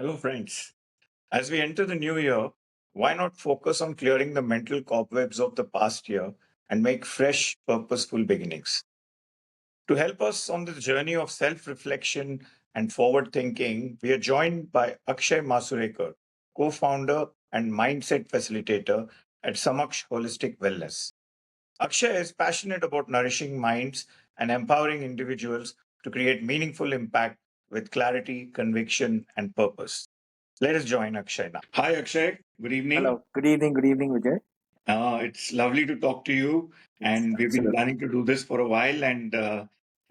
Hello, friends. As we enter the new year, why not focus on clearing the mental cobwebs of the past year and make fresh, purposeful beginnings? To help us on this journey of self reflection and forward thinking, we are joined by Akshay Masurekar, co founder and mindset facilitator at Samaksh Holistic Wellness. Akshay is passionate about nourishing minds and empowering individuals to create meaningful impact with clarity, conviction, and purpose. Let us join Akshay now. Hi, Akshay. Good evening. Hello. Good evening, Vijay. It's lovely to talk to you. Yes, And we've been absolutely. planning to do this for a while. And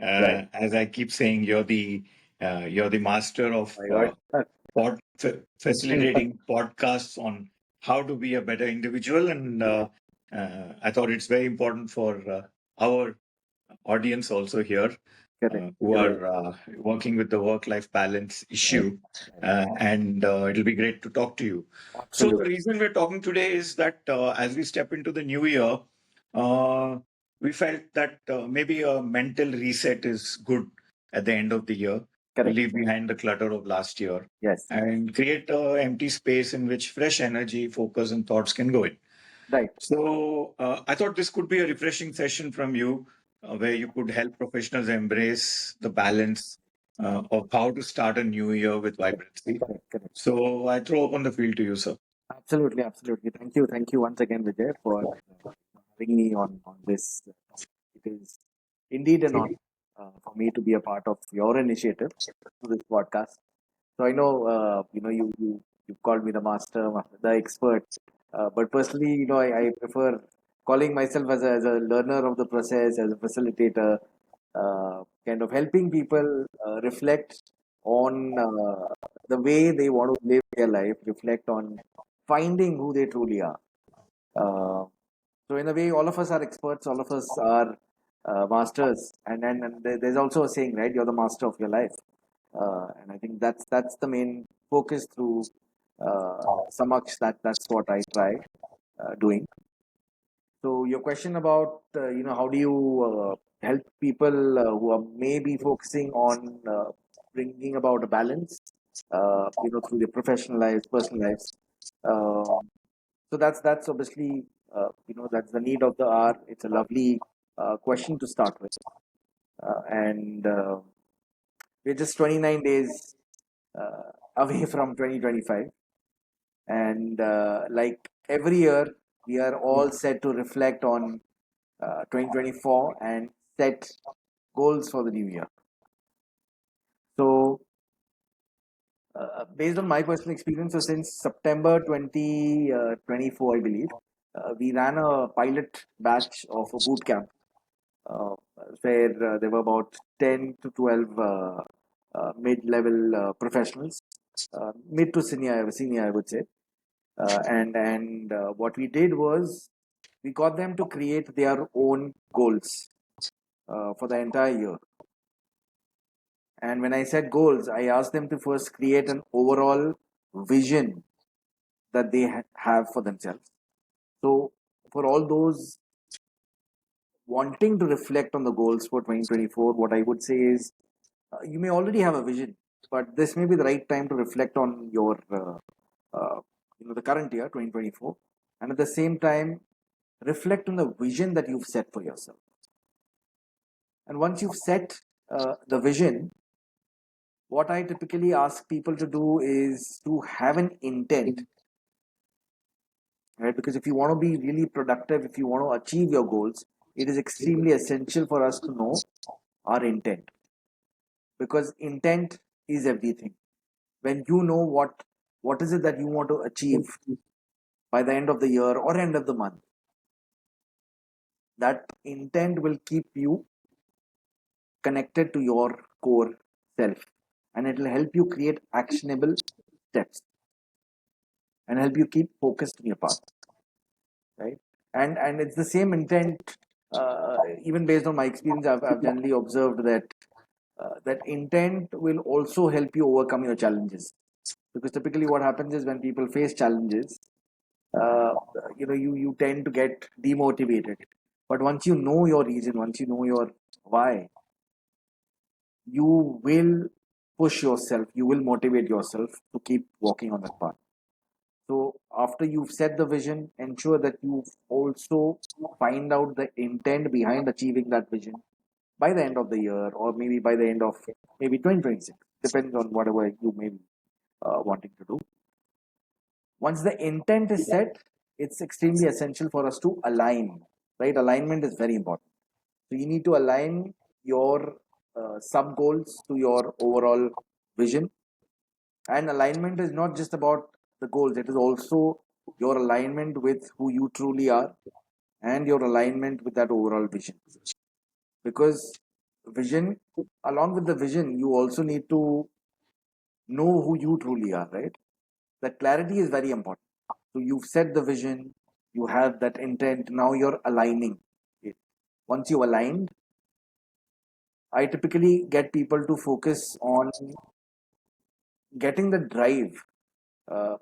Right. as I keep saying, you're the master of My God. facilitating podcasts on how to be a better individual. And I thought it's very important for our audience also here Correct. who Correct. are working with the work-life balance Right. issue, Right. and it'll be great to talk to you. So the Absolutely. reason we're talking today is that as we step into the new year, uh, we felt that maybe a mental reset is good at the end of the year to Correct. leave behind the clutter of last year Yes. and create an empty space in which fresh energy, focus, and thoughts can go in. Right. So I thought this could be a refreshing session from you, where you could help professionals embrace the balance of how to start a new year with Correct. vibrancy. Correct. Correct. So I throw open the field to you, sir. Absolutely. Absolutely. Thank you. Thank you once again, Vijay, for having me on this topic. It is indeed an honor for me to be a part of your initiative to this podcast. So I know, you called me the master, the expert, but personally, I prefer calling myself as a learner of the process, as a facilitator, kind of helping people reflect on the way they want to live their life, reflect on finding who they truly are. Uh, so in a way, all of us are experts, all of us are masters, and there's also a saying, right? You're the master of your life, and I think that's the main focus through Samaksh. That's what I try doing. So your question about how do you help people who are maybe focusing on bringing about a balance, through their professional lives, personal lives. Um, so that's obviously that's the need of the hour. It's a lovely question to start with, and we're just 29 days away from 2025, and like every year, we are all set to reflect on 2024 and set goals for the new year. So, based on my personal experience, so since September 2024, I believe, we ran a pilot batch of a boot camp uh, where there were about 10 to 12 mid-level professionals, mid to senior, I would say. And what we did was we got them to create their own goals for the entire year. And when I said goals, I asked them to first create an overall vision that they have for themselves. So, for all those wanting to reflect on the goals for 2024, what I would say is you may already have a vision, but this may be the right time to reflect on your, the current year, 2024, and at the same time, reflect on the vision that you've set for yourself. And once you've set the vision, what I typically ask people to do is to have an intent, right? Because if you want to be really productive, if you want to achieve your goals, it is extremely essential for us to know our intent, because intent is everything. When you know what is it that you want to achieve by the end of the year or end of the month, that intent will keep you connected to your core self, and it will help you create actionable steps and help you keep focused in your path, right? And it's the same intent. Even based on my experience, I've generally observed that that intent will also help you overcome your challenges, because typically what happens is when people face challenges, uh, you tend to get demotivated. But once you know your reason, once you know your why, you will push yourself, you will motivate yourself to keep walking on that path. So after you've set the vision, ensure that you also find out the intent behind achieving that vision by the end of the year, or maybe by the end of maybe 2026, depends on whatever you may be wanting to do. Once the intent is set, it's extremely essential for us to align, right? Alignment is very important. So you need to align your sub goals to your overall vision. And alignment is not just about the goals, it is also your alignment with who you truly are and your alignment with that overall vision. Because vision, along with the vision, you also need to know who you truly are, right? That clarity is very important. So you've set the vision, you have that intent, now you're aligning it. Once you aligned, I typically get people to focus on getting the drive.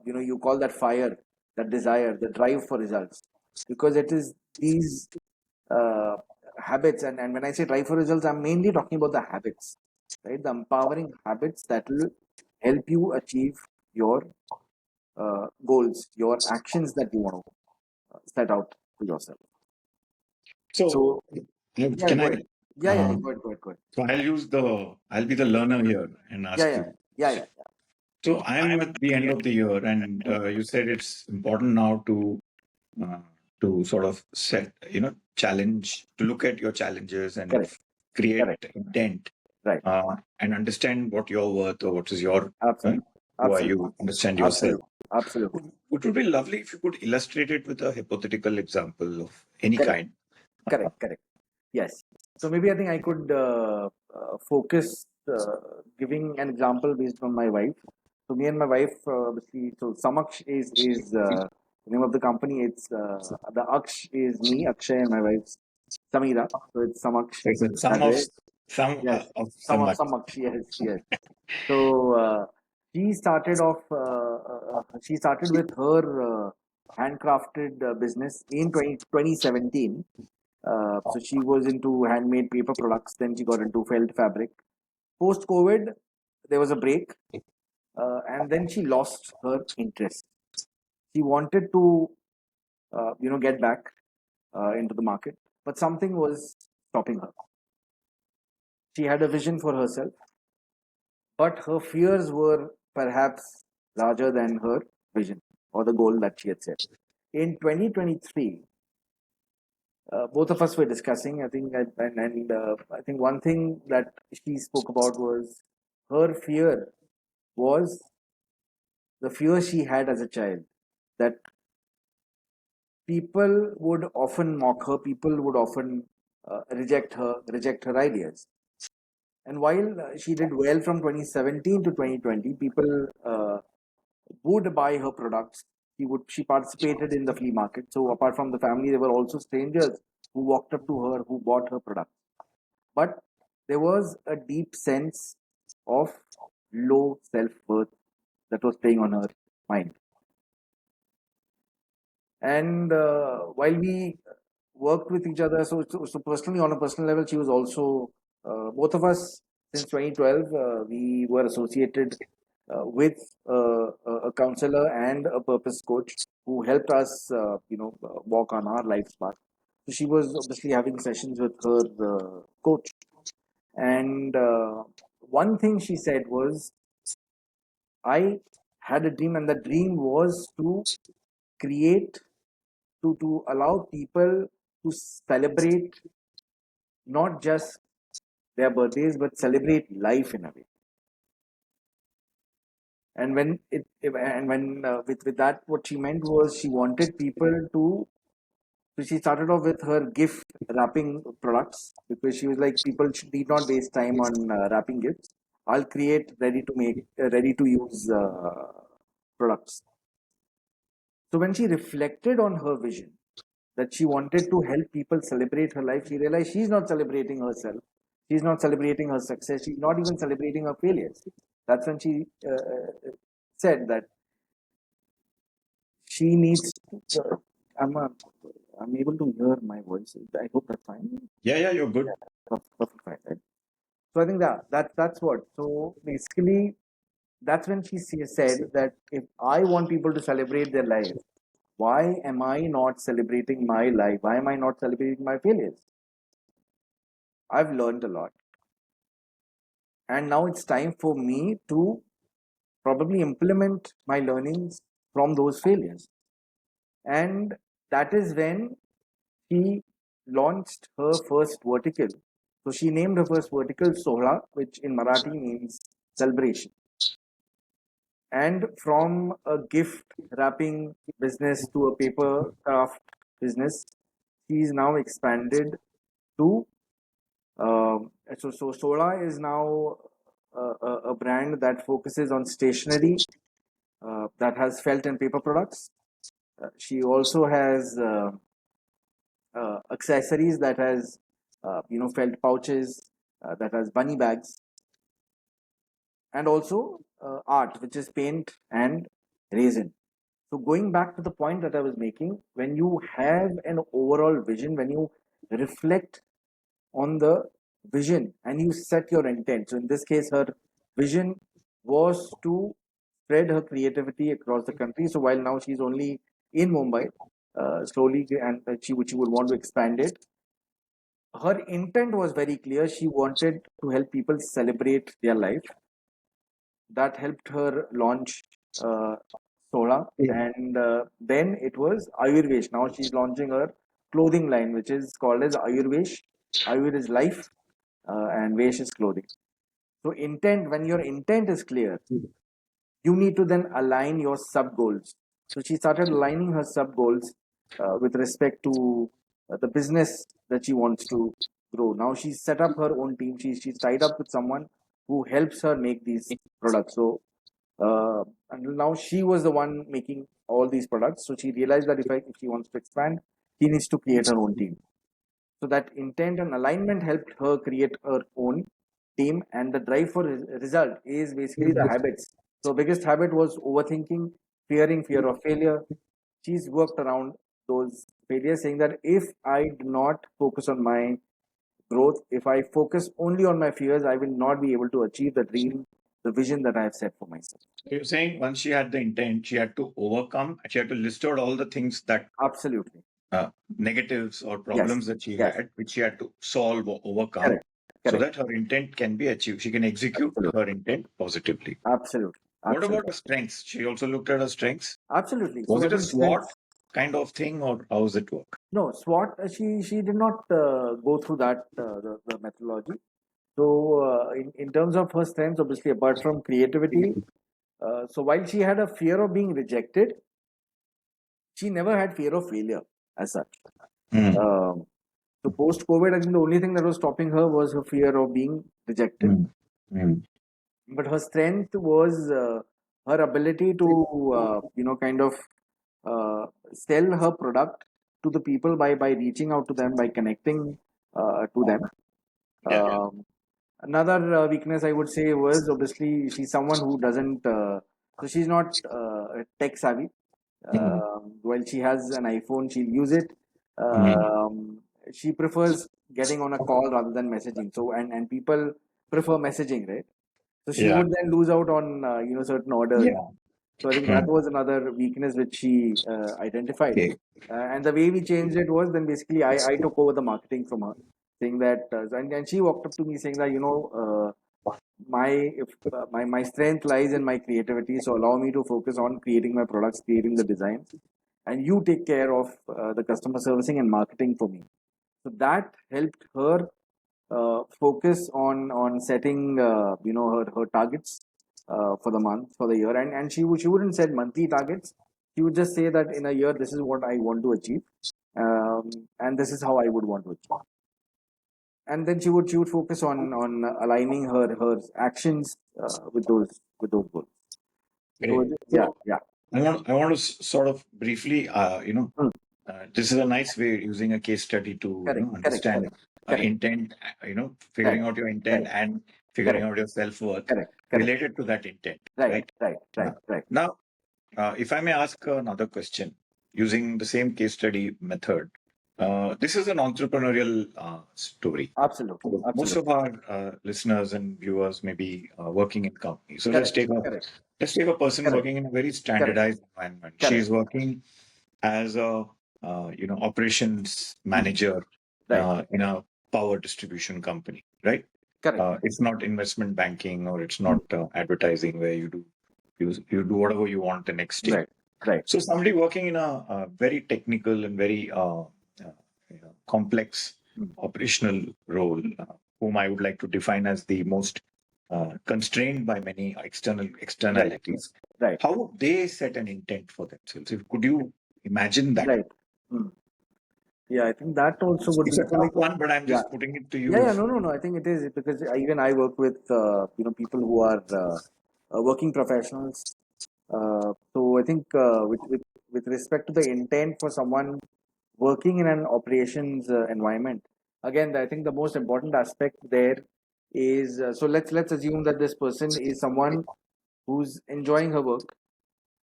You call that fire, that desire, the drive for results, because it is these uh, habits. And when I say drive for results, I'm mainly talking about the habits, right? The empowering habits that will help you achieve your goals, your actions that you want to set out to yourself. So, So, yeah, can go I? ahead. Yeah, go ahead. So I'll be the learner here and Yeah, ask yeah, you. yeah, yeah, So I'm at the end of the year, and you said it's important now uh, to sort of set, challenge, to look at your challenges and correct, create correct, intent, right. and understand what your worth or what is your, Absolutely, who are absolutely, you, understand yourself. absolutely, absolutely. It would be lovely if you could illustrate it with a hypothetical example of any Correct, kind. correct. Yes. So maybe I think I could focus giving an example based on my wife. So me and my wife, obviously, so Samaksh is the name of the company. It's the Aksh is me, Akshay, and my wife's Samira. So it's Samaksh It's a that sum of way. some Yes, of some much. Samaksh. Yes, yes. So she started off. She started with her handcrafted business in 2017. So she was into handmade paper products. Then she got into felt fabric. Post COVID, there was a break, and then she lost her interest. She wanted to, get back into the market, but something was stopping her. She had a vision for herself, but her fears were perhaps larger than her vision or the goal that she had set. In 2023, both of us were discussing, I think, and I think one thing that she spoke about was her fear was the fear she had as a child, that people would often mock her, people would often reject her ideas. And while she did well from 2017 to 2020, people would buy her products. She participated in the flea market. So apart from the family, there were also strangers who walked up to her, who bought her products. But there was a deep sense of low self worth that was playing on her mind. And while we worked with each other, so personally, on a personal level, she was also, both of us since 2012, we were associated with a counselor and a purpose coach who helped us, walk on our life's path. So she was obviously having sessions with her coach. And one thing she said was, I had a dream, and the dream was to create, to allow people to celebrate not just their birthdays, but celebrate life in a way. And with that, what she meant was she wanted people to. So she started off with her gift wrapping products, because she was like, people need not waste time on wrapping gifts. I'll create ready to use products. So when she reflected on her vision, that she wanted to help people celebrate her life, she realized she's not celebrating herself. She's not celebrating her success. She's not even celebrating her failures. That's when she said that she needs to. I'm, uh, I'm able to hear my voice. I hope that's fine. Yeah, you're good. Perfect, fine. Right? So I think that's what. So basically, that's when she said that if I want people to celebrate their life, why am I not celebrating my life? Why am I not celebrating my failures? I've learned a lot, and now it's time for me to probably implement my learnings from those failures. And that is when she launched her first vertical. So she named her first vertical Sohla, which in Marathi means celebration. And from a gift wrapping business to a paper craft business, she's now expanded to. So Sola is now a brand that focuses on stationery that has felt and paper products. She also has accessories that has felt pouches, that has bunny bags, and also art, which is paint and resin. So going back to the point that I was making, when you have an overall vision, when you reflect on the vision and you set your intent. So in this case, her vision was to spread her creativity across the country. So while now she's only in Mumbai, slowly, and she would want to expand it. Her intent was very clear. She wanted to help people celebrate their life. That helped her launch Sola, and then it was Ayurvesh. Now she's launching her clothing line, which is called as Ayurvesh. Ayur is life, and Vesh is clothing. So intent, when your intent is clear, you need to then align your sub goals. So she started aligning her sub goals with respect to the business that she wants to grow. Now she's set up her own team. She's tied up with someone who helps her make these products. So and now she was the one making all these products. So she realized that if she wants to expand, she needs to create her own team. So that intent and alignment helped her create her own team, and the drive for result is basically the habits. So biggest habit was overthinking, fear of failure. She's worked around those failures, saying that if I do not focus on my growth, if I focus only on my fears, I will not be able to achieve the dream, the vision that I have set for myself. You're saying once she had the intent, she had to overcome, she had to list out all the things that Absolutely. negatives or Yes. problems that she Yes. had, which she had to solve or overcome, Correct. so Correct. that her intent can be achieved. She can execute Absolutely. her intent positively. Absolutely. What about Absolutely. her strengths? She also looked at her strengths. Absolutely. Was So I it a think SWOT strengths. kind of thing, or how does it work? No, SWOT. She did not go through that the methodology. So in terms of her strengths, obviously apart from creativity, so while she had a fear of being rejected, she never had fear of failure as such. Mm, Um, so post COVID, I think the only thing that was stopping her was her fear of being rejected. mm, mm. But her strength was her ability to kind of sell her product to the people by reaching out to them, by connecting to them. Yeah. um, Another weakness I would say was obviously she's someone who doesn't so she's not tech savvy. Mm, While she has an iPhone, she'll use it. mm. um, she prefers getting on a call rather than messaging, so and people prefer messaging, right? So she Yeah. would then lose out on certain orders. Yeah. So I think that Mm. was another weakness which she identified. Okay. And the way we changed it was then basically I took over the marketing from her, saying that and she walked up to me saying that my if my strength lies in my creativity, so allow me to focus on creating my products, creating the designs, and you take care of the customer servicing and marketing for me. So that helped her focus on setting her targets for the month, for the year, and she wouldn't set monthly targets. She would just say that in a year this is what I want to achieve, and this is how I would want to achieve. And then she would focus on aligning her actions with those goals. So Great. yeah, So yeah. I want to sort of briefly, Hmm. this is a nice way using a case study to Correct, correct, understand correct, correct. intent, Right, figuring out your intent right, and figuring correct, out your self-worth correct, correct. related to that intent, Right, right? right, right, right. Now, if I may ask another question using the same case study method, This is an entrepreneurial story. Absolutely, So most absolutely. of our listeners and viewers may be working in companies. So Correct, correct, let's take a person correct, working in a very correct, standardized environment. She correct. is working as a operations Hmm. manager Right, in a power distribution company, right? correct. It's not investment banking or it's Hmm. not advertising where you do whatever you want and exchange. Right, right, So somebody working in a very technical and very complex hmm. operational role, whom I would like to define as the most constrained by many Right, externalities. right, How would they set an intent for themselves? Could you imagine that? right. Hmm. Yeah, I think that also would It's be a so. tough one, but I'm Yeah, just putting it to yeah, you. yeah. No, no, no. I think it is because even I work with people who are working professionals. So I think with respect to the intent for someone working in an operations environment, again, I think the most important aspect there is so let's assume that this person is someone who's enjoying her work,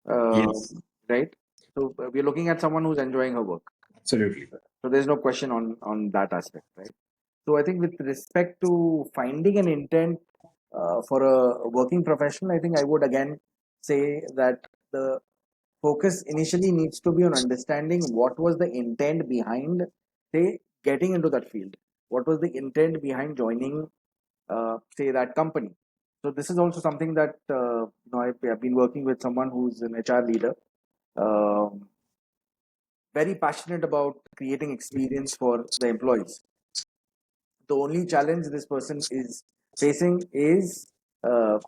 uh, Yes, right? So we're looking at someone who's enjoying her work. absolutely. So there's no question on that aspect, right? So I think with respect to finding an intent for a working professional, I think I would again say that the focus initially needs to be on understanding what was the intent behind, say, getting into that field. What was the intent behind joining, say, that company? So this is also something that I've been working with someone who's an HR leader, um, very passionate about creating experience for the employees. The only challenge this person is facing uh,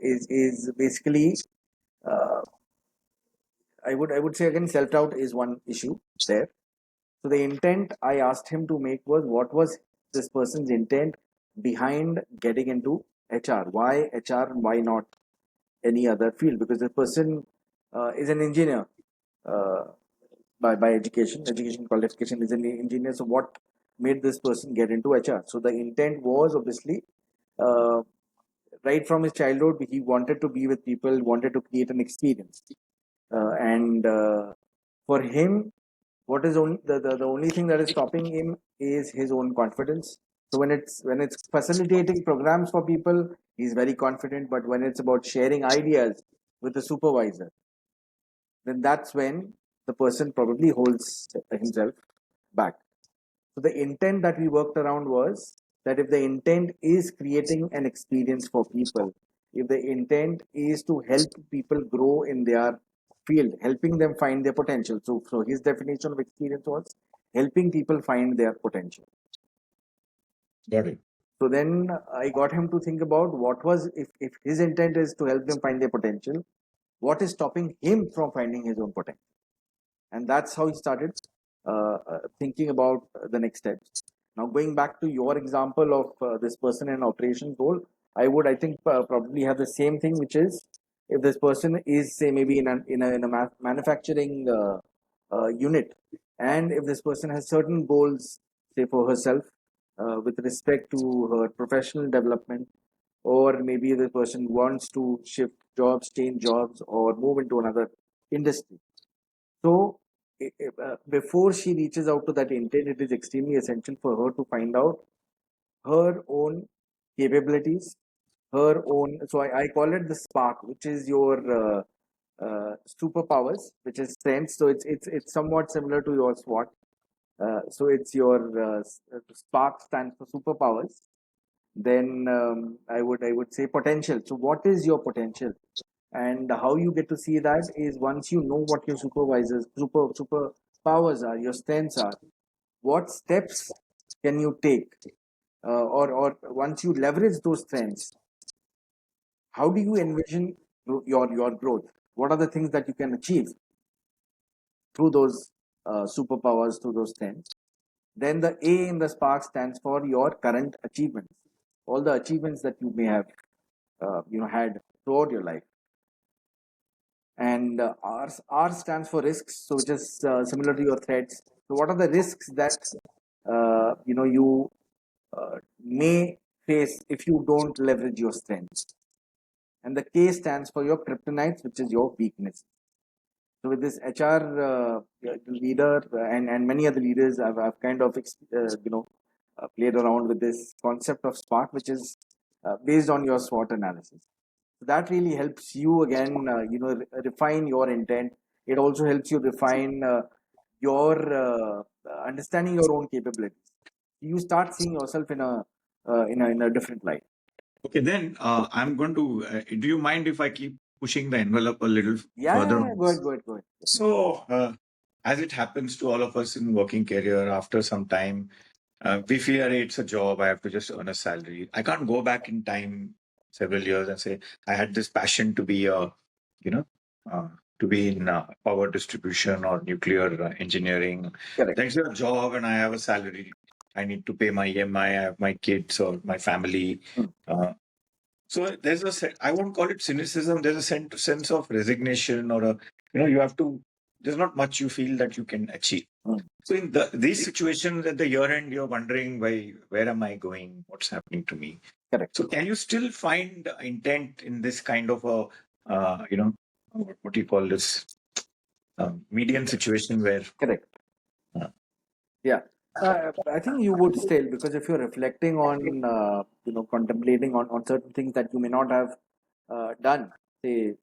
is basically uh, I would say again self doubt is one issue there. So the intent I asked him to make was what was this person's intent behind getting into HR? Why HR? Why not any other field? Because the person is an engineer uh, by education. Education qualification is an engineer. So what made this person get into HR? So the intent was obviously uh, right from his childhood he wanted to be with people, wanted to create an experience, and for him what is only the only thing that is stopping him is his own confidence. So when it's facilitating programs for people, he's very confident, but when it's about sharing ideas with the supervisor, then that's when the person probably holds himself back. So the intent that we worked around was that if the intent is creating an experience for people, if the intent is to help people grow in their field, helping them find their potential. So his definition of experience was helping people find their potential. Got it. So then I got him to think about what was if his intent is to help them find their potential, what is stopping him from finding his own potential? And that's how he started thinking about the next steps. Now going back to your example of this person in operations role, I think probably have the same thing, which is if this person is say maybe in a manufacturing unit, and if this person has certain goals, say for herself, with respect to her professional development, or maybe the person wants to shift jobs, change jobs, or move into another industry. So, before she reaches out to that intent, it is extremely essential for her to find out her own capabilities, her own. So, I call it the spark, which is your superpowers, which is strengths. So, it's somewhat similar to your SWOT. So, it's your spark stands for superpowers. Then I would say potential. So, what is your potential? And how you get to see that is once you know what your super powers are, your strengths are, what steps can you take, or once you leverage those strengths, how do you envision your growth? What are the things that you can achieve through those superpowers, through those strengths? Then the A in the spark stands for your current achievements, all the achievements that you may have had throughout your life. And R stands for risks, so just similar to your threats. So what are the risks that you may face if you don't leverage your strengths? And the K stands for your kryptonites, which is your weakness. So with this HR leader and many other leaders, I've kind of played around with this concept of SPARK, which is based on your SWOT analysis. So that really helps you again, refine your intent. It also helps you refine your understanding your own capabilities. You start seeing yourself in a different light. Okay, then I'm going to. Do you mind if I keep pushing the envelope a little Yeah, further yeah, yeah. on Go ahead, this? go ahead, go ahead. So, as it happens to all of us in working career, after some time, we feel "Hey, it's a job. I have to just earn a salary. I can't go back in time several years and say I had this passion to be a, you know, uh, to be in power distribution or nuclear engineering. Correct. There's a job and I have a salary. I need to pay my EMI. I have my kids or my family. Mm. Uh, so there's I won't call it cynicism. There's a sense of resignation or you have to, there's not much you feel that you can achieve. Mm. So in these situations at the year end, you're wondering, where am I going? What's happening to me? Correct. So can you still find intent in this kind of a, what do you call this, median situation where, Correct. uh, Yeah. I think you would still, because if you're reflecting on, contemplating on certain things that you may not have done, say,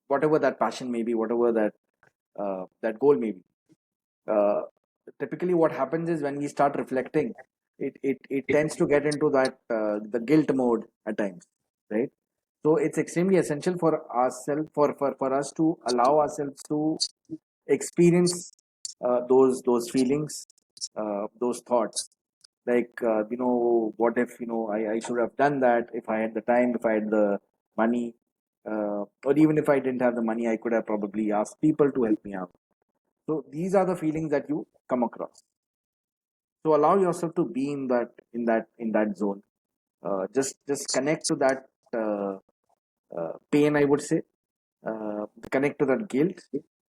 whatever that passion may be, whatever that goal may be. Uh, Typically, what happens is when we start reflecting, it tends to get into that the guilt mode at times, right? So it's extremely essential for ourselves for us to allow ourselves to experience those feelings, those thoughts. Like what if I should have done that if I had the time, if I had the money, or even if I didn't have the money, I could have probably asked people to help me out. So these are the feelings that you come across. So allow yourself to be in that zone. Just connect to that pain, I would say. Connect to that guilt,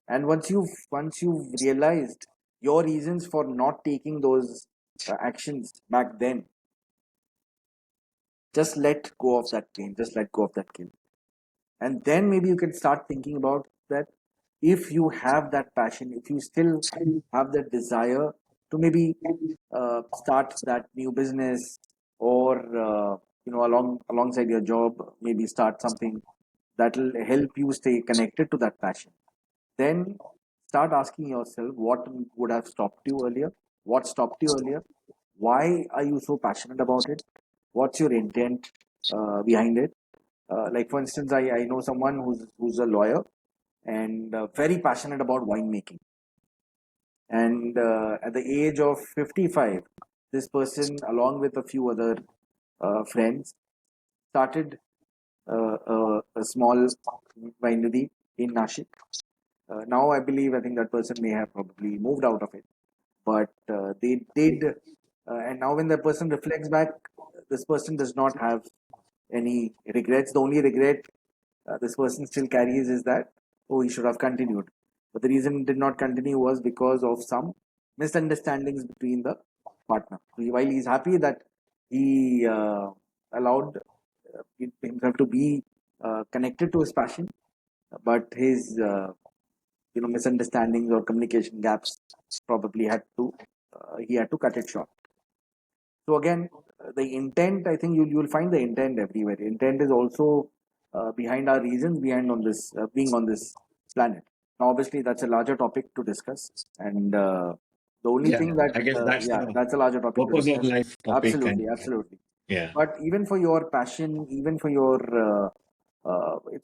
and once you've realized your reasons for not taking those actions back then, just let go of that pain. Just let go of that guilt, and then maybe you can start thinking about that. If you have that passion, if you still have that desire to maybe start that new business, or alongside your job, maybe start something that will help you stay connected to that passion, then start asking yourself what would have stopped you earlier, what stopped you earlier, why are you so passionate about it, what's your intent behind it. Like for instance, I know someone who's a lawyer and very passionate about winemaking. And at the age of 55, this person, along with a few other friends, started a small winery in Nashik. Now, I think that person may have probably moved out of it, but they did. And now, when the person reflects back, this person does not have any regrets. The only regret this person still carries is that, oh, he should have continued. But the reason he did not continue was because of some misunderstandings between the partner. While he's happy that he allowed himself to be connected to his passion, but his misunderstandings or communication gaps probably had to he had to cut it short. So again, the intent, I think you'll find the intent everywhere. Intent is also behind our reasons behind on this being on this planet. Now, obviously, that's a larger topic to discuss, and the only yeah, thing that I guess that's yeah, the that's a larger topic to purpose of discuss. life topic. And Absolutely, absolutely. yeah, But even for your passion, even for your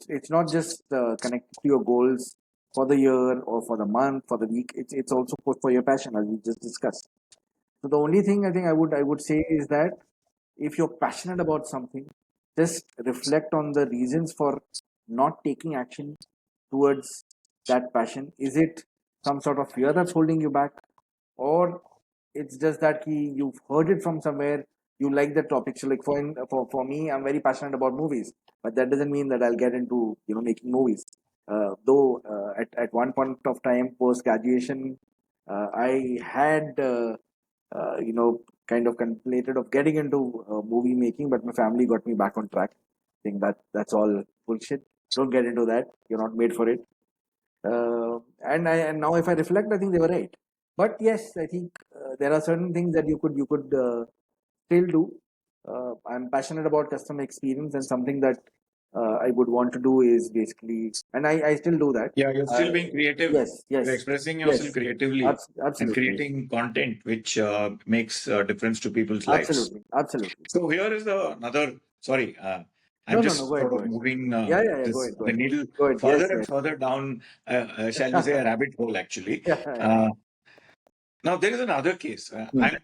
it's not just connected to your goals for the year or for the month, for the week. It's also for your passion, as we just discussed. So the only thing I think I would say is that if you're passionate about something, just reflect on the reasons for not taking action towards that passion. Is it some sort of fear that's holding you back, or it's just that you've heard it from somewhere, you like the topic? So like for me, I'm very passionate about movies, but that doesn't mean that I'll get into making movies. Though at one point of time post graduation, I had kind of contemplated of getting into movie making, but my family got me back on track. I think that's all bullshit. Don't get into that. You're not made for it. And now if I reflect, I think they were right. But yes, I think there are certain things that you could still do. I'm passionate about customer experience, and something that I would want to do is basically, and I still do that. Yeah, you're Uh, still being creative. yes, You're yes, expressing yourself yes, creatively and absolutely, creating content which makes a difference to people's lives. absolutely, absolutely. So here is another. Sorry, No, I'm no, no. just Go ahead, sort go of ahead. moving Yeah, yeah, yeah. Go this ahead, go the ahead, needle go ahead. further Yes, and yes. further down. Shall we say a rabbit hole? Actually, Yeah, yeah. uh, now there is another case. Hmm.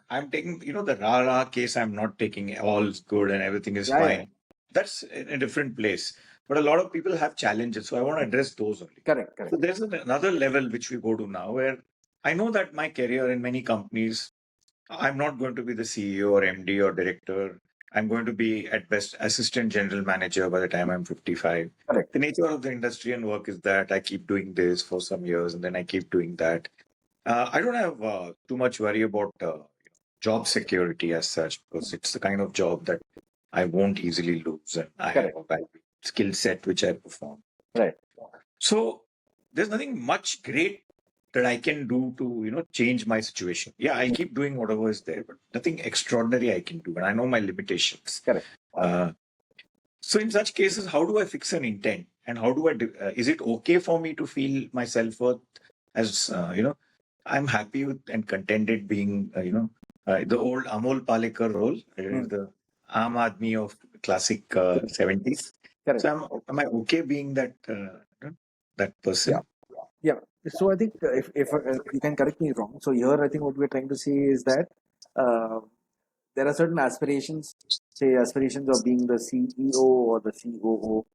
I'm taking the Rara case. I'm not taking all is good and everything is Yeah, yeah. fine. That's in a different place. But a lot of people have challenges, so I want to address those only. Correct, So correct. there's another level which we go to now where I know that my career in many companies, I'm not going to be the CEO or MD or director. I'm going to be at best assistant general manager by the time I'm 55. Correct. The nature of the industry and work is that I keep doing this for some years and then I keep doing that. I don't have too much worry about job security as such because it's the kind of job that I won't easily lose and I have Correct. a valuable skill set which I perform. Right. So there's nothing much great that I can do to change my situation. Yeah, I keep doing whatever is there, but nothing extraordinary I can do, and I know my limitations. Correct. Uh, so in such cases, how do I fix an intent, and how do I? Is it okay for me to feel my self worth as I'm happy with and contented being the old Amol Palekar role. It is Hmm. the Aam Aadmi of classic 70s. Correct. So am I okay being that that Yeah. person? Yeah. So I think if you can correct me wrong. So here I think what we're trying to say is that uh, there are certain aspirations, say aspirations of being the CEO or the COO,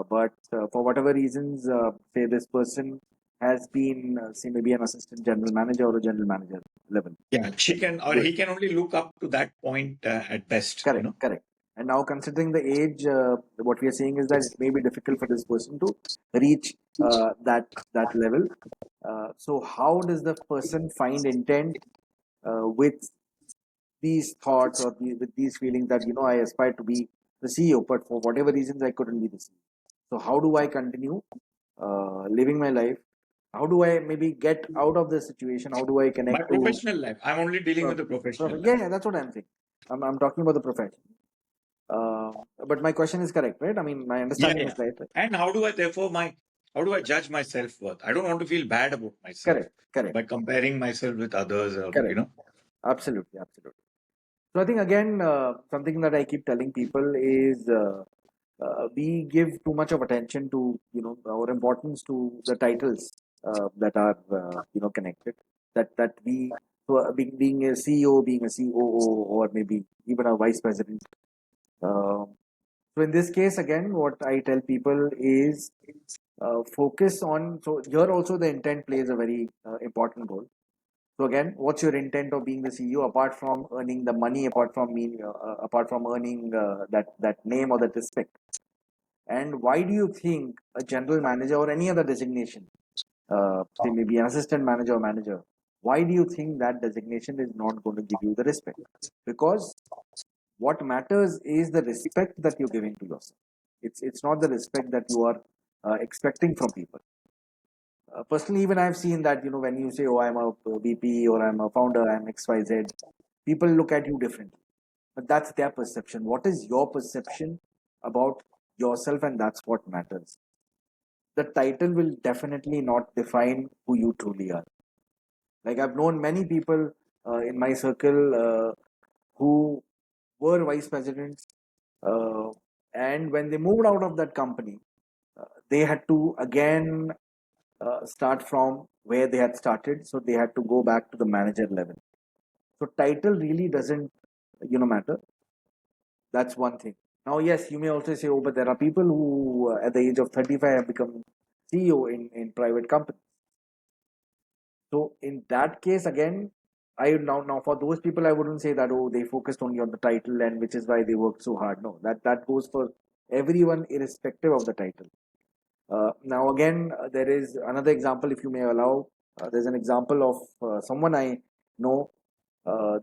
but for whatever reasons, say this person has been, say maybe an assistant general manager or a general manager level. Yeah, she can or Good. he can only look up to that point at best. Correct, correct. And now, considering the age, what we are saying is that it may be difficult for this person to reach that level. So, how does the person find intent with these thoughts or with these feelings that I aspire to be the CEO, but for whatever reasons I couldn't be the CEO. So, how do I continue living my life? How do I maybe get out of the situation? How do I My connect to? professional life. I'm only dealing Uh, with the professional life. yeah, yeah, that's what I'm saying. I'm talking about the profession. Uh, but my question is correct, right? I mean, my Yeah, understanding yeah. is right. Right? And how do I judge my self worth? I don't want to feel bad about myself Correct, correct, by comparing myself with others. correct. Absolutely, absolutely. So I think again, something that I keep telling people is we give too much of attention to our importance to the titles that are connected. That we so being a CEO, being a COO, or maybe even a vice president. Uh, so in this case, again, what I tell people is focus on. So here also the intent plays a very important role. So again, what's your intent of being the CEO apart from earning the money, apart from earning that name or that respect? And why do you think a general manager or any other designation, say maybe an assistant manager or manager, why do you think that designation is not going to give you the respect? Because what matters is the respect that you're giving to yourself. It's not the respect that you are expecting from people. Personally, even I've seen that when you say, "Oh, I'm a VP or I'm a founder, I'm XYZ," people look at you differently. But that's their perception. What is your perception about yourself? And that's what matters. The title will definitely not define who you truly are. Like I've known many people in my circle who were vice presidents, uh, and when they moved out of that company, they had to again start from where they had started. So they had to go back to the manager level. So title really doesn't matter. That's one thing. Now, yes, you may also say, oh, but there are people who, at the age of 35, have become CEO in private companies. So, in that case, again, I now for those people, I wouldn't say that they focused only on the title and which is why they worked so hard. No, that goes for everyone, irrespective of the title. Now, again, there is another example, if you may allow. There's an example of someone I know.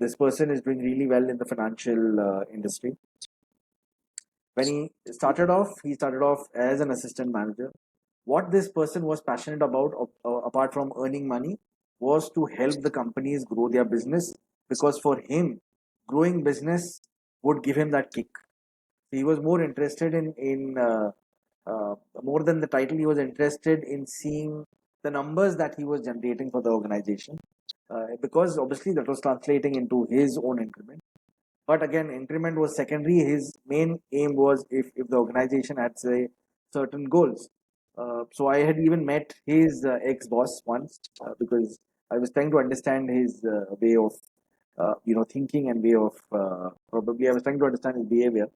This person is doing really well in the financial industry. When he started off as an assistant manager. what this person was passionate about, apart from earning money, was to help the companies grow their business, because for him, growing business would give him that kick. He was more interested in more than the title. He was interested in seeing the numbers that he was generating for the organization, because obviously that was translating into his own increment. But again, increment was secondary. His main aim was, if the organization had, say, certain goals. So I had even met his ex-boss once, because I was trying to understand his way of thinking, and way of, probably I was trying to understand his behavior.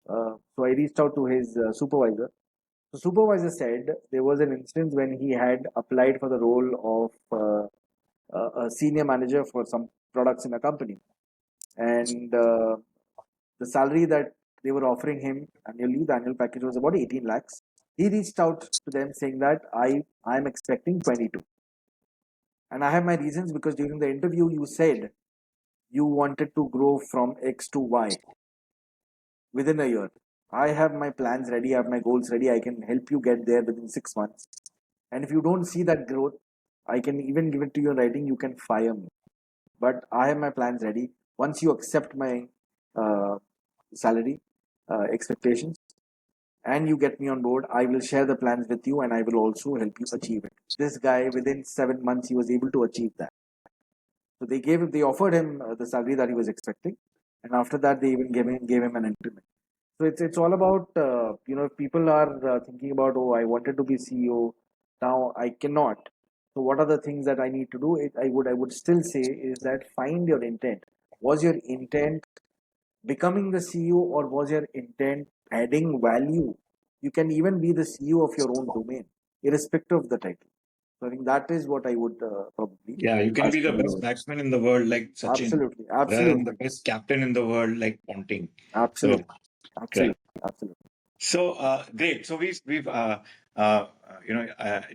So I reached out to his supervisor. The supervisor said there was an instance when he had applied for the role of a senior manager for some products in a company, and the salary that they were offering him annually, the annual package was about 18 lakhs. He reached out to them saying that I'm expecting 22, and I have my reasons, because during the interview you said you wanted to grow from X to Y within a year. I have my plans ready, I have my goals ready. I can help you get there within 6 months. And if you don't see that growth, I can even give it to you in writing. You can fire me. But I have my plans ready. Once you accept my uh, salary expectations and you get me on board, I will share the plans with you, and I will also help you achieve it. This guy, within 7 months, he was able to achieve that. So they offered him the salary that he was expecting, and after that, they even gave him an increment. So it's all about, if people are thinking about, oh, I wanted to be CEO, now I cannot. So what are the things that I need to do? I would still say is that find your intent. Was your intent becoming the CEO, or was your intent adding value? You can even be the CEO of your own domain, irrespective of the title. So I think that is what I would probably Yeah, you can ask be the people. best batsman in the world like Sachin, Absolutely, rather than the absolutely, best captain in the world like Ponting. So, absolutely, correct. absolutely, absolutely. So great. So it's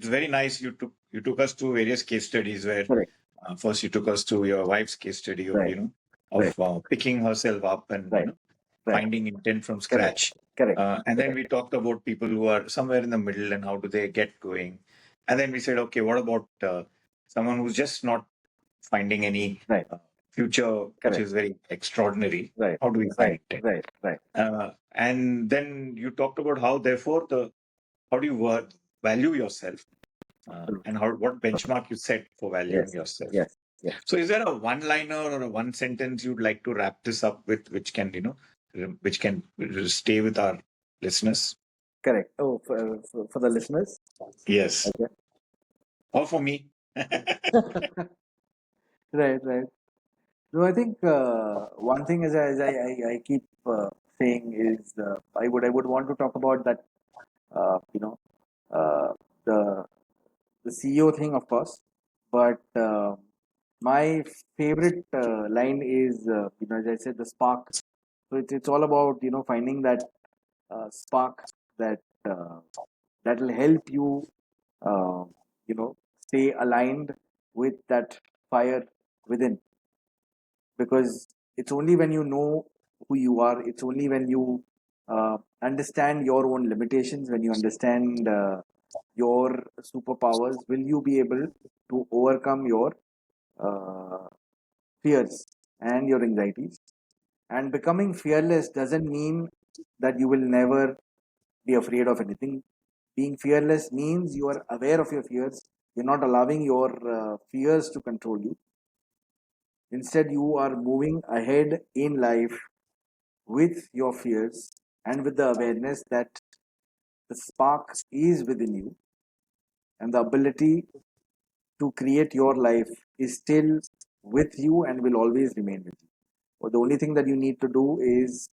very nice you took us to various case studies where Correct, first you took us to your wife's case study of right, of right, picking herself up and right, right. finding intent from Correct, scratch. correct, And then correct, we talked about people who are somewhere in the middle and how do they get going. And then we said, okay, what about someone who's just not finding any right, uh, future which correct, is very extraordinary? right, How do we find right, intent? right, right. And then you talked about how, therefore, how do you value yourself, Absolutely. and what benchmark you set for valuing Yes, yourself. yes, yes. So, is there a one-liner or a one sentence you'd like to wrap this up with, which can stay with our listeners? Correct. Oh, for the listeners. Yes, Okay. or for me. Right, right. No, I think one thing as I keep saying is, I would want to talk about that, uh, you know uh, the the CEO thing, of course, but my favorite line is, as I said, the spark. So it's all about, finding that spark that that will help you, uh, stay aligned with that fire within. Because it's only when you know who you are, it's only when you understand your own limitations, when you understand your superpowers, will you be able to overcome your uh, fears and your anxieties. And becoming fearless doesn't mean that you will never be afraid of anything. Being fearless means you are aware of your fears. You're not allowing your fears to control you. Instead, you are moving ahead in life with your fears, and with the awareness that the spark is within you, and the ability to create your life is still with you and will always remain with you. But the only thing that you need to do is,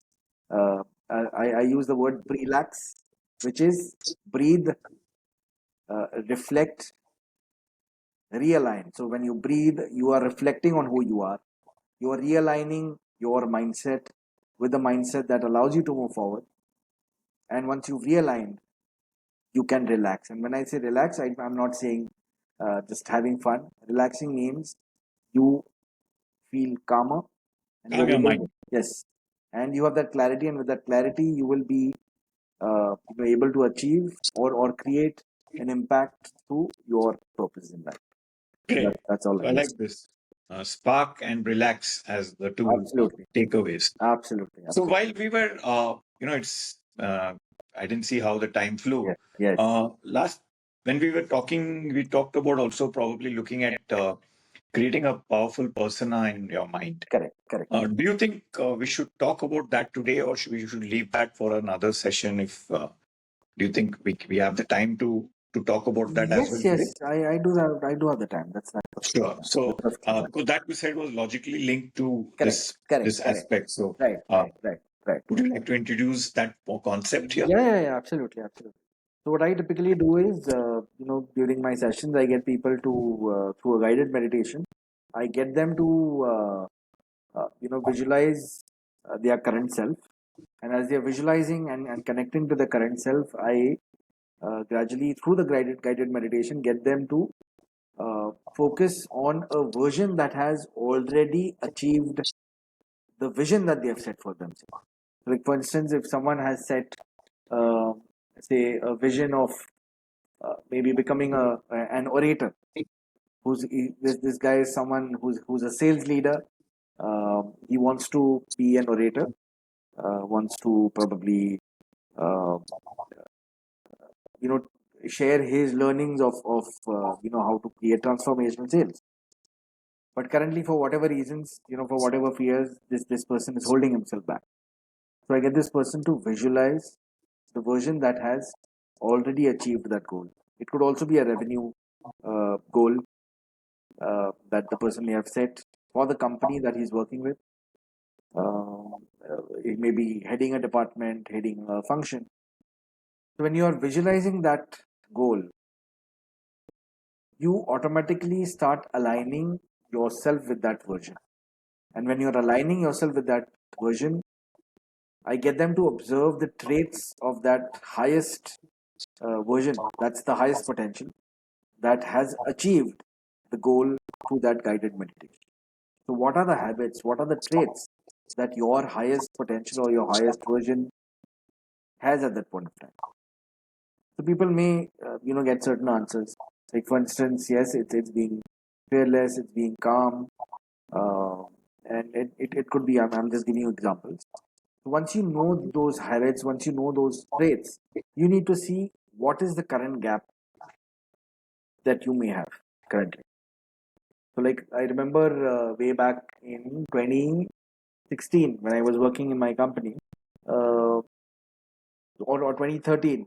uh, I use the word relax, which is breathe, reflect, realign. So when you breathe, you are reflecting on who you are. You are realigning your mindset with the mindset that allows you to move forward. And once you've realigned, you can relax. And when I say relax, I'm not saying just having fun. Relaxing means you feel calmer, and Calm you're your able to, mind. yes, and you have that clarity, and with that clarity, you will be able to achieve or create an impact through your purpose in life. Great. That's all So I I like this. Spark and relax as the two Absolutely. takeaways. Absolutely. So Absolutely. while we were, it's, I didn't see how the time flew. Yes. Yes. Last, when we were talking, we talked about also probably looking at creating a powerful persona in your mind. Correct. Correct. Do you think we should talk about that today, or should leave that for another session? If do you think we have the time to talk about that as well Yes. today? Yes. I do have the time. That's perfectly Sure. fine. That's So, perfectly fine. because that we said was logically linked to Correct. Correct. this Correct. aspect. So, Right. uh, Right. Right. Right. would you like to introduce that more concept here? Yeah. Yeah. Yeah. Absolutely. Absolutely. So what I typically do is, during my sessions, I get people to through a guided meditation. I get them to visualize their current self, and as they are visualizing and connecting to the current self, I gradually through the guided meditation get them to focus on a version that has already achieved the vision that they have set for themselves. Like for instance, if someone has set, uh, say, a vision of maybe becoming an orator, this guy is someone who's a sales leader. He wants to be an orator. Wants to probably uh, you know share his learnings of how to create transformational sales. But currently, for whatever reasons, for whatever fears, this person is holding himself back. So I get this person to visualize the version that has already achieved that goal. It could also be a revenue goal that the person may have set for the company that he's working with. It may be heading a department, heading a function. So when you are visualizing that goal, you automatically start aligning yourself with that version. And when you're aligning yourself with that version, I get them to observe the traits of that highest version, that's the highest potential, that has achieved the goal through that guided meditation. So, what are the habits, what are the traits that your highest potential or your highest version has at that point of time? So, people may, get certain answers. Like, for instance, yes, it's being fearless, it's being calm, uh, and it could be, I'm just giving you examples. Once you know those habits, once you know those traits, you need to see what is the current gap that you may have currently. So, like I remember way back in 2016 when I was working in my company, or 2013,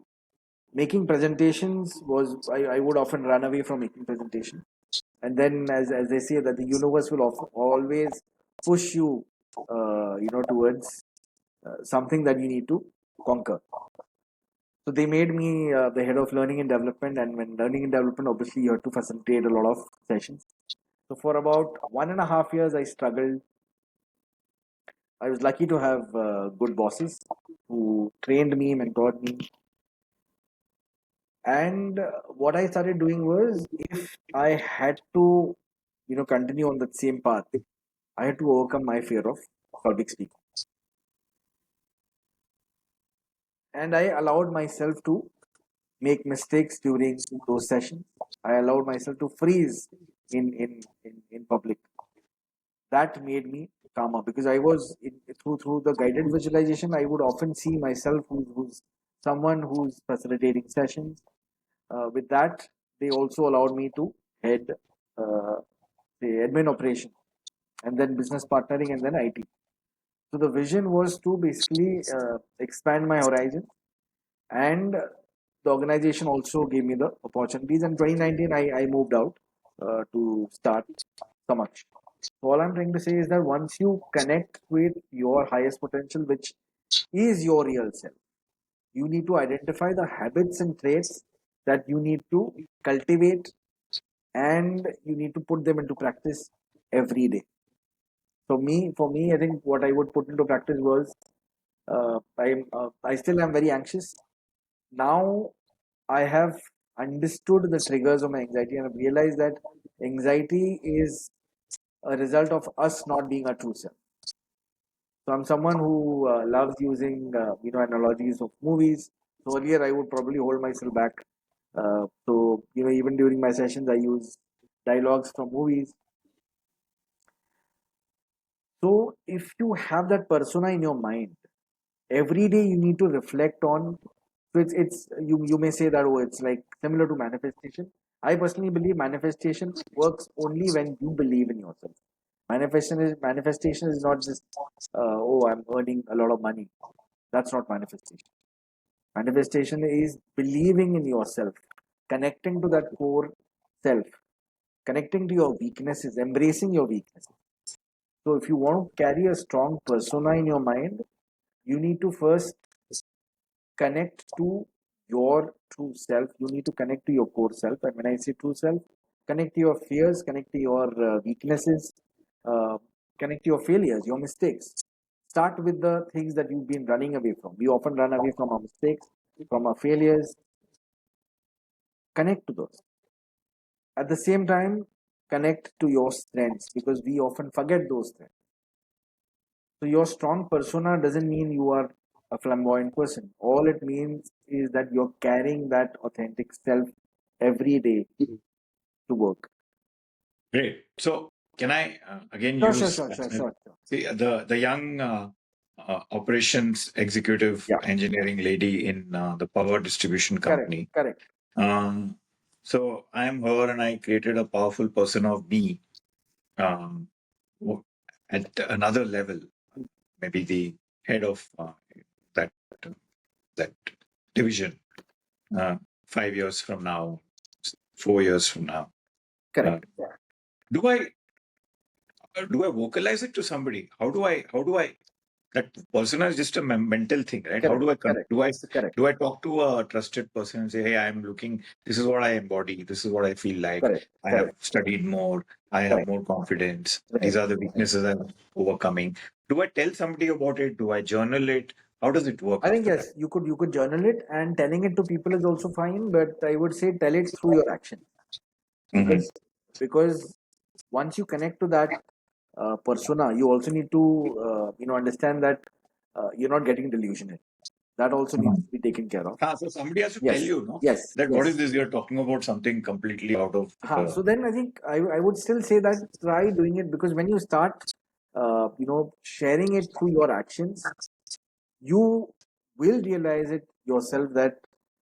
making presentations was I would often run away from making presentations. And then, as they say, that the universe will always push you, towards something that you need to conquer. So they made me the head of learning and development, and when learning and development, obviously you have to facilitate a lot of sessions. So for about 1.5 years, I struggled. I was lucky to have good bosses who trained me, mentored me, and what I started doing was, if I had to, continue on that same path, I had to overcome my fear of public speaking, and I allowed myself to make mistakes during those sessions. I allowed myself to freeze in public. That made me calmer because I was through the guided visualization. I would often see myself who's someone who's facilitating sessions. With that, they also allowed me to head uh, the admin operation and then business partnering and then IT. So the vision was to basically expand my horizon, and the organization also gave me the opportunities. In 2019, I moved out to start Samaksh. So all I'm trying to say is that once you connect with your highest potential, which is your real self, you need to identify the habits and traits that you need to cultivate, and you need to put them into practice every day. For me, I think what I would put into practice was, I still am very anxious. Now I have understood the triggers of my anxiety and I've realized that anxiety is a result of us not being our true self. So I'm someone who loves using analogies of movies. So earlier I would probably hold myself back So, even during my sessions, I use dialogues from movies. So, if you have that persona in your mind, every day you need to reflect on. So it's you may say that, oh, it's like similar to manifestation. I personally believe manifestation works only when you believe in yourself. Manifestation is not just oh, I'm earning a lot of money. That's not manifestation. Manifestation is believing in yourself, connecting to that core self, connecting to your weaknesses, embracing your weaknesses. So if you want to carry a strong persona in your mind, you need to first connect to your true self. You need to connect to your core self. And when I say true self, connect to your fears, connect to your weaknesses, uh, connect to your failures, your mistakes. Start with the things that you've been running away from. We often run away from our mistakes, from our failures. Connect to those. At the same time, connect to your strengths because we often forget those strengths. So your strong persona doesn't mean you are a flamboyant person. All it means is that you're carrying that authentic self every day to work. Great. So can I again Sure, sure, use sure, sure, sure, sure. the young operations executive Yeah, engineering lady in the power distribution correct, company? correct, Um, so I am her, and I created a powerful person of me um, at another level, maybe the head of that that division 5 years from now, 4 years from now. Uh, correct. do I vocalize it to somebody? How do I that persona is just a mental thing, right? How Correct, do I correct, correct, do I talk to a trusted person and say, hey, I'm looking, this is what I embody, this is what I feel like, correct, I have correct, studied more, I have correct, more confidence, these right. are the weaknesses I'm overcoming. Do I tell somebody about it? Do I journal it? How does it work I think after that? yes, you could journal it, and telling it to people is also fine, but I would say tell it through your action Hmm. because once you connect to that persona, you also need to understand that you're not getting delusional. That also needs to be taken care of. So somebody has to tell Yes, you, no, yes, that what is yes. this you're talking about, something completely out of So then I think I would still say that try doing it because when you start, sharing it through your actions, you will realize it yourself that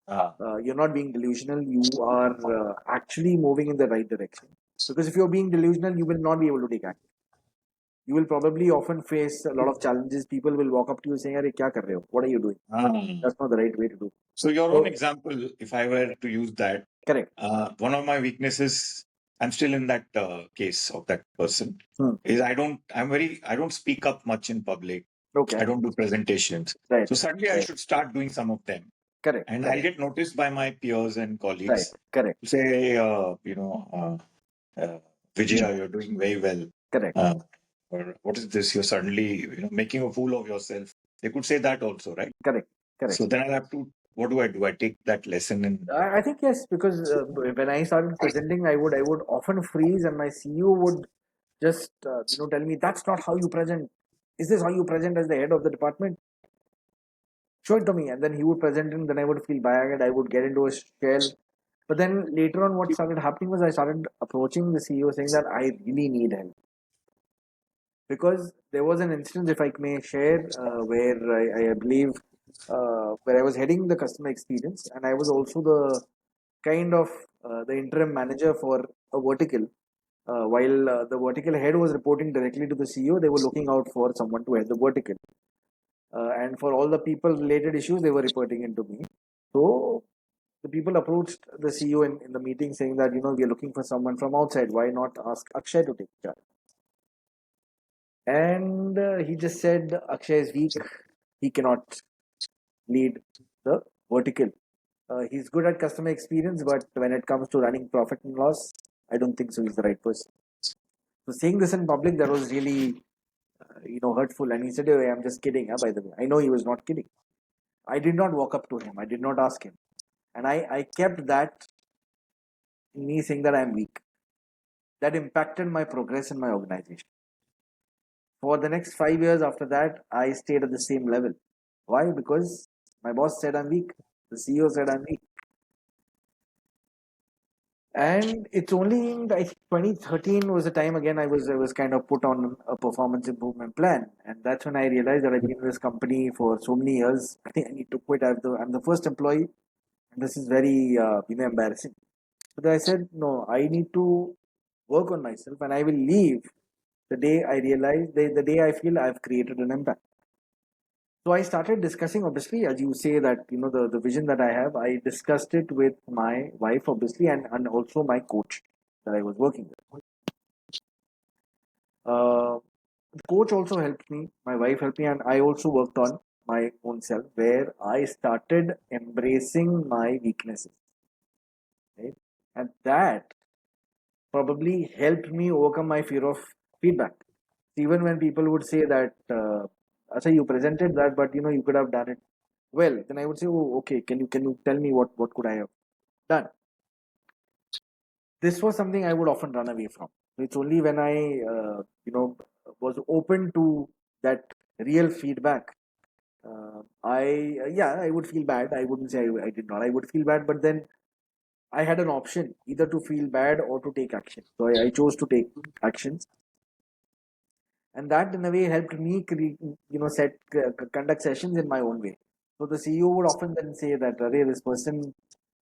uh, you're not being delusional. You are actually moving in the right direction. Because if you're being delusional, you will not be able to take action. You will probably often face a lot of challenges. People will walk up to you saying, "Arey, kya kar rahe ho? What are you doing?" uh, That's not the right way to do. so your own So, example, if I were to use that, correct. one of my weaknesses, I'm still in that case of that person, Hmm. is I don't speak up much in public. Okay. I don't do presentations. Right. So suddenly I Right. should start doing some of them. Correct. And I'll Correct. get noticed by my peers and Right. colleagues Correct. to say, Vijaya, you're doing very well. Correct. Uh, or what is this? You're suddenly, making a fool of yourself. They could say that also, right? Correct. Correct. So then I'll have to, what do I do? I take that lesson and I think yes, because when I started presenting, I would often freeze, and my CEO would just tell me, "That's not how you present. Is this how you present as the head of the department? Show it to me." And then he would present, and then I would feel bad. I would get into a shell. But then later on, what started happening was I started approaching the CEO saying that I really need help because there was an instance, if I may share, where I believe where I was heading the customer experience, and I was also the kind of the interim manager for a vertical. While the vertical head was reporting directly to the CEO, they were looking out for someone to head the vertical. And for all the people related issues, they were reporting into me. So the people approached the CEO in the meeting saying that, we are looking for someone from outside. Why not ask Akshay to take charge? And he just said Akshay is weak. He cannot lead the vertical. He's good at customer experience, but when it comes to running profit and loss, I don't think so. He's the right person. So saying this in public, that was really, hurtful. And he said, "Oh, I'm just kidding." By the way, I know he was not kidding. I did not walk up to him. I did not ask him, and I kept that in me saying that I'm weak. That impacted my progress in my organization. For the next 5 years after that, I stayed at the same level. Why? Because my boss said I'm weak. The CEO said I'm weak. And it's only in I think 2013 was the time again I was kind of put on a performance improvement plan, and that's when I realized that I've been in this company for so many years. I think I need to quit. I'm the first employee, and this is very embarrassing. But I said no, I need to work on myself, and I will leave the day I realize the day I feel I've created an impact. So I started discussing, obviously, as you say that, the vision that I have, I discussed it with my wife, obviously, and also my coach that I was working with. The coach also helped me, my wife helped me, and I also worked on my own self where I started embracing my weaknesses, right? And that probably helped me overcome my fear of feedback. Even when people would say that, Asa, you presented that, but you could have done it well, then I would say, oh, okay, can you tell me what could I have done? This was something I would often run away from. It's only when I was open to that real feedback. I would feel bad. I wouldn't say I did not. I would feel bad, but then I had an option either to feel bad or to take action. So I chose to take actions, and that in a way helped me conduct sessions in my own way. So the CEO would often then say that, "Arey, this person,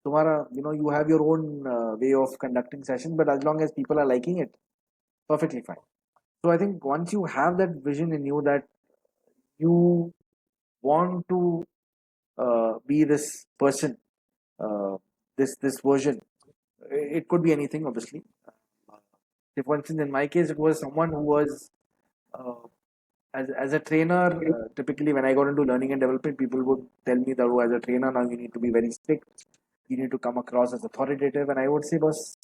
tomorrow, you have your own way of conducting sessions, but as long as people are liking it, perfectly fine." So I think once you have that vision in you that you want to be this person, this version, it could be anything, obviously. Say, for instance, in my case, it was someone who was uh, as a trainer. Typically, when I got into learning and development, people would tell me that, oh, as a trainer, now you need to be very strict. You need to come across as authoritative. And I would say, boss,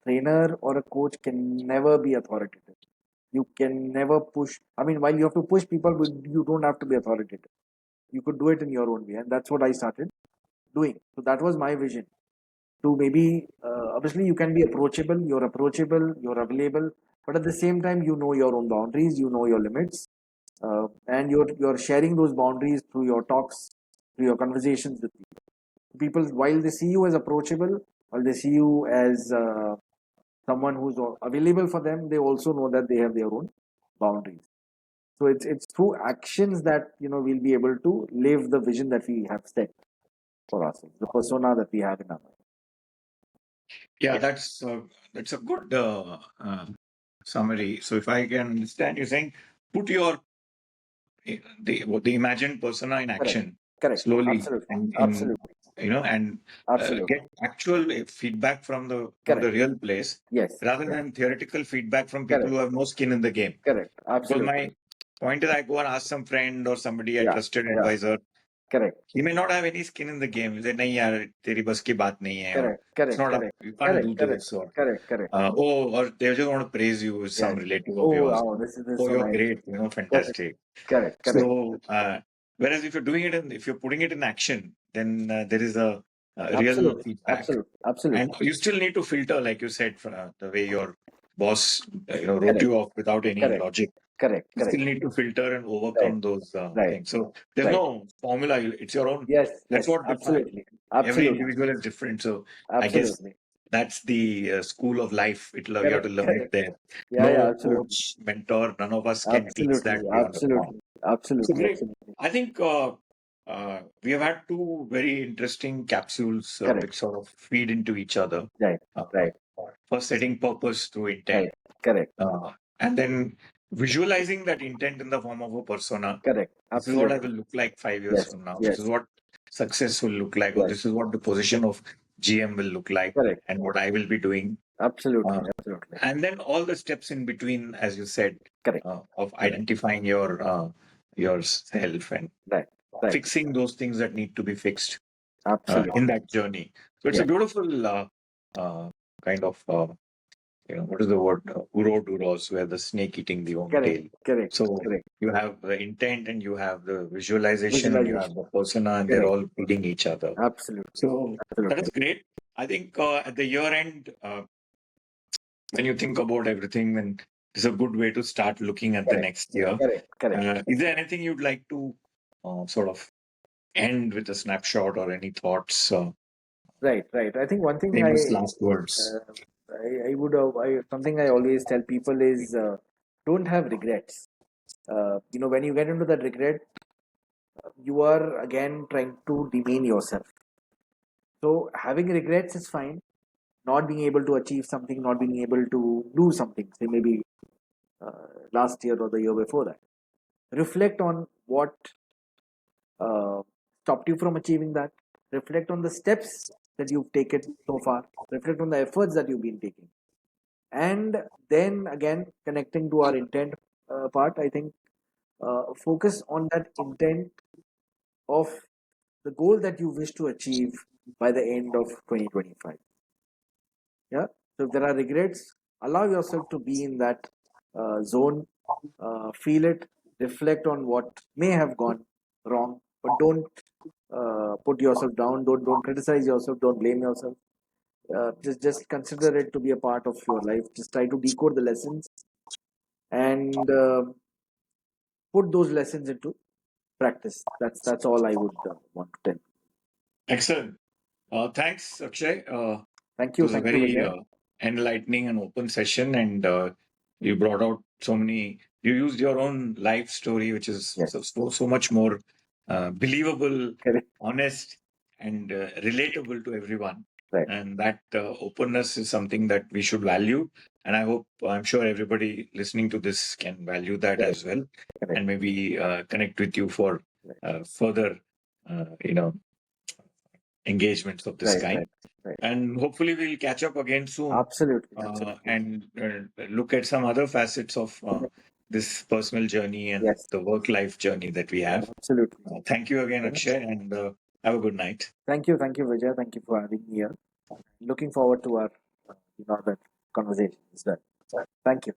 trainer or a coach can never be authoritative. You can never push. I mean, while you have to push people, but you don't have to be authoritative. You could do it in your own way. And that's what I started doing. So that was my vision to maybe, obviously, you can be approachable, you're available, but at the same time, you know your own boundaries, you know your limits, and you're sharing those boundaries through your talks, through your conversations with people. People, while they see you as approachable, while they see you as someone who's available for them, they also know that they have their own boundaries. So it's through actions that we'll be able to live the vision that we have set for ourselves, the persona that we have in our mind. Yeah, that's a good summary. So if I can understand, you're saying put your the imagined persona in Correct. action Correct. slowly, Absolutely. and in Absolutely. and Absolutely. get actual feedback from the Correct. real place Yes. rather Yes. than theoretical feedback from people Correct. who have no skin in the game. Correct. Because Absolutely. my point is, I go and ask some friend or somebody, a Yeah. trusted Yeah. advisor. Correct. He may not have any skin in the game. He say, "नहीं यार, तेरी बस की बात नहीं है," or Correct. "It's Correct. not up. Correct. You can't Correct. do Correct. this," or Correct. Correct. or they just want to praise you with some Yes. relative of Oh, yours. wow. This is Oh, so you're nice. great, Correct. fantastic. Correct. Correct. So, whereas if you're putting it in action, then there is a real Absolutely. feedback, Absolutely. and Absolutely. you still need to filter, like you said, the way your boss, wrote Correct. you off without any Correct. logic. Correct. You Correct. still need to filter and Right. overcome those Right. things. So there's Right. no formula. It's your own. Yes. That's Yes. what defines. Absolutely. Every Absolutely. individual is different. So I guess Absolutely. that's the school of life. You have to Correct. learn it Correct. there. Yeah. Yeah. No Absolutely. coach, mentor, none of us can teach Absolutely. that beyond the form. Absolutely. So Absolutely. great. Absolutely. I think we have had two very interesting capsules Correct. which sort of feed into each other. Right. Uh, Right. First, setting purpose through Right. intent, Correct. and then visualizing that intent in the form of a persona. Correct. This is what I Absolutely. will look like 5 years Yes. from now. This is Yes. what success will look like, or Yes. this is what the position of GM will look like, Correct. and what I will be doing. Absolutely. Uh, Absolutely. and then all the steps in between, as you said, Correct. of Correct. identifying yourself and Right. Right. fixing those things that need to be fixed Absolutely. in that journey. So it's Yeah. a beautiful kind of what is the word? Uroduros, where the snake eating the own Correct. tail. Correct. So Correct. you have the intent and you have the visualization and you have Visualization. the persona, and they're Correct. all feeding each other. Absolutely. So that Absolutely. is great. I think at the year end, when you think about everything, then it's a good way to start looking at the Correct. next year. Correct. Correct. Is there anything you'd like to sort of end with a snapshot or any thoughts Right, right. I think one thing Famous last words. something I always tell people is don't have regrets. When you get into that regret, you are again trying to demean yourself. So having regrets is fine. Not being able to achieve something, not being able to do something, say maybe last year or the year before that. Reflect on what uh, stopped you from achieving that. Reflect on the steps that you've taken so far. Reflect on the efforts that you've been taking. And then again, connecting to our intent part, I think focus on that intent of the goal that you wish to achieve by the end of 2025. Yeah. So if there are regrets, allow yourself to be in that zone, feel it, reflect on what may have gone wrong, but don't put yourself down. Don't criticize yourself. Don't blame yourself. Just consider it to be a part of your life. Just try to decode the lessons and put those lessons into practice. That's all I would want to tell. Excellent. Thanks, Akshay. Thank It you, was a thank you, very Vijay. enlightening and open session, and you brought out so many. You used your own life story, which is Yes, so much more believable, correct. honest, and relatable to everyone. Right, And that openness is something that we should value. And I'm sure everybody listening to this can value that correct, as well, correct. and maybe connect with you for Right, further, uh, you know, engagements of this right, kind. right, right. And hopefully, we'll catch up again soon Absolutely, absolutely. and look at some other facets of this personal journey and Yes, the work life journey that we have. absolutely. Thank you again, Yeah. Akshay, and have a good night. Thank you, Vijay. Thank you for having me here. Looking forward to our that conversation. Thank you.